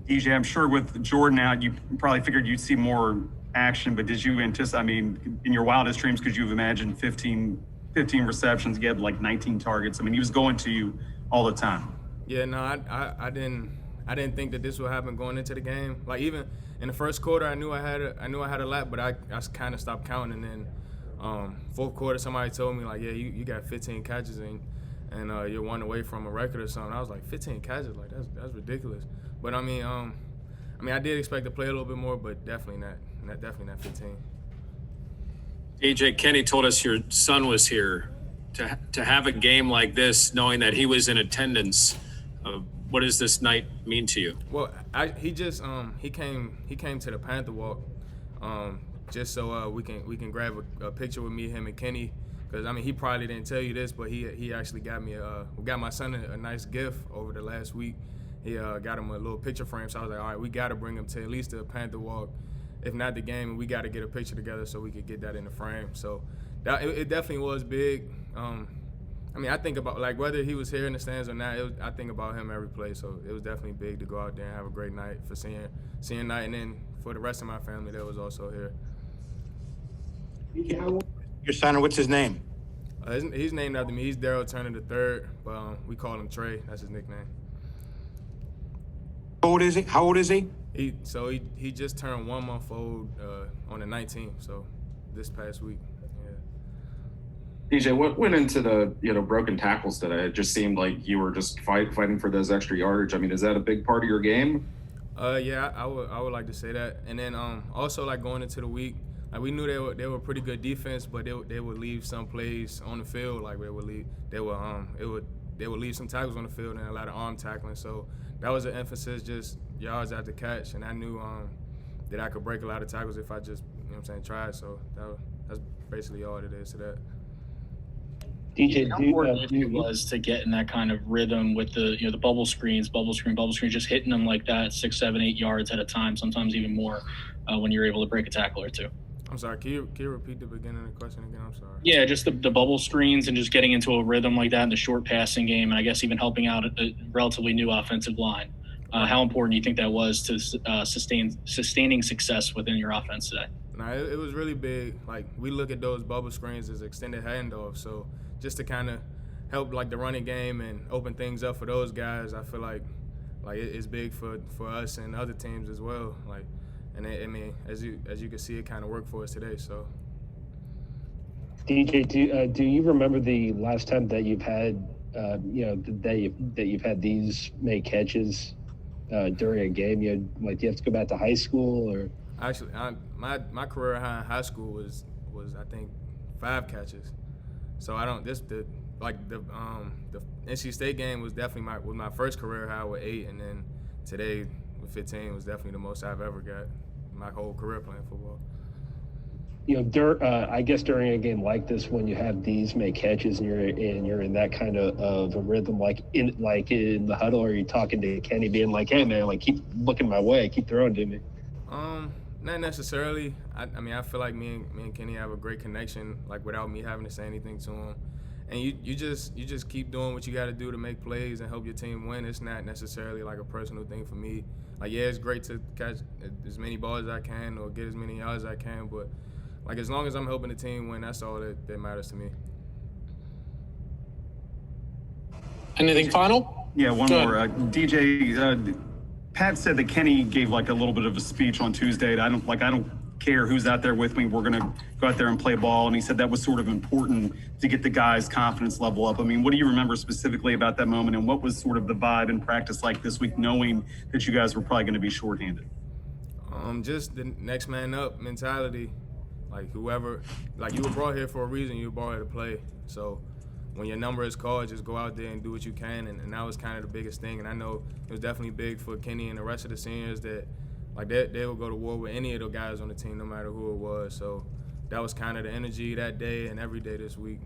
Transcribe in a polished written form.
DJ, I'm sure with Jordan out, you probably figured you'd see more action, but did you anticipate, I mean, in your wildest dreams, could you have imagined 15 receptions, he had like 19 targets? I mean, he was going to you all the time. Yeah, no, I didn't think that this would happen going into the game. Like even in the first quarter, I knew I had a lot, but I kind of stopped counting. And then fourth quarter, somebody told me like, yeah, you got 15 catches and you're one away from a record or something. I was like, 15 catches, like that's ridiculous. But I mean, I did expect to play a little bit more, but definitely not 15. DJ, Kenny told us your son was here. To have a game like this, knowing that he was in attendance, what does this night mean to you? Well, he came to the Panther Walk, just so we can grab a picture with me, him, and Kenny. Because I mean, he probably didn't tell you this, but he actually got my son a nice gift over the last week. He got him a little picture frame, so I was like, all right, we got to bring him to at least the Panther Walk, if not the game, and we got to get a picture together so we could get that in the frame. So it definitely was big. I mean, I think about like whether he was here in the stands or not. I think about him every play. So it was definitely big to go out there and have a great night for seeing night, and then for the rest of my family that was also here. Your son, what's his name? He's named after me. He's Daryl Turner III, but we call him Trey. That's his nickname. How old is he? He just turned 1 month old on the 19th. So this past week. DJ, what went into the broken tackles today? It just seemed like you were just fighting for those extra yardage. I mean, is that a big part of your game? Yeah, I would like to say that. And then also like going into the week, like we knew they were pretty good defense, but they would leave some plays on the field. Like they would leave some tackles on the field and a lot of arm tackling. So that was an emphasis, just yards after catch. And I knew that I could break a lot of tackles if I just tried. So that's basically all it is to that. DJ, how important it was to get in that kind of rhythm with the the bubble screens, just hitting them like that 6, 7, 8 yards at a time, sometimes even more, when you're able to break a tackle or two. I'm sorry, can you repeat the beginning of the question again? I'm sorry. Yeah, just the bubble screens and just getting into a rhythm like that in the short passing game, and I guess even helping out a relatively new offensive line. How important do you think that was to sustaining success within your offense today? Nah, it was really big. Like we look at those bubble screens as extended handoffs, so just to kind of help like the running game and open things up for those guys, I feel like it's big for us and other teams as well. Like, and I mean, as you can see, it kind of worked for us today. So, DJ, do you remember the last time that you've had that you've had these many catches during a game? Do you have to go back to high school or? Actually, my career high in high school was I think 5 catches. So I don't the NC State game was definitely my first career high with 8, and then today with 15 was definitely the most I've ever got my whole career playing football. I guess during a game like this, when you have these many catches and you're in that kind of a rhythm, like in the huddle, are you talking to Kenny, being like, "Hey man, like keep looking my way, keep throwing to me"? Not necessarily. I mean, I feel like me and Kenny have a great connection, like without me having to say anything to him. And you just keep doing what you got to do to make plays and help your team win. It's not necessarily like a personal thing for me. Like, yeah, it's great to catch as many balls as I can or get as many yards as I can, but like as long as I'm helping the team win, that's all that matters to me. Anything final? Yeah, one more. DJ, Pat said that Kenny gave like a little bit of a speech on Tuesday. I don't care who's out there with me. We're going to go out there and play ball. And he said that was sort of important to get the guys' confidence level up. I mean, what do you remember specifically about that moment, and what was sort of the vibe in practice like this week, knowing that you guys were probably going to be shorthanded? Just the next man up mentality. Like whoever, like you were brought here for a reason. You were brought here to play. So when your number is called, just go out there and do what you can. And that was kind of the biggest thing. And I know it was definitely big for Kenny and the rest of the seniors that like they would go to war with any of the guys on the team, no matter who it was. So that was kind of the energy that day and every day this week.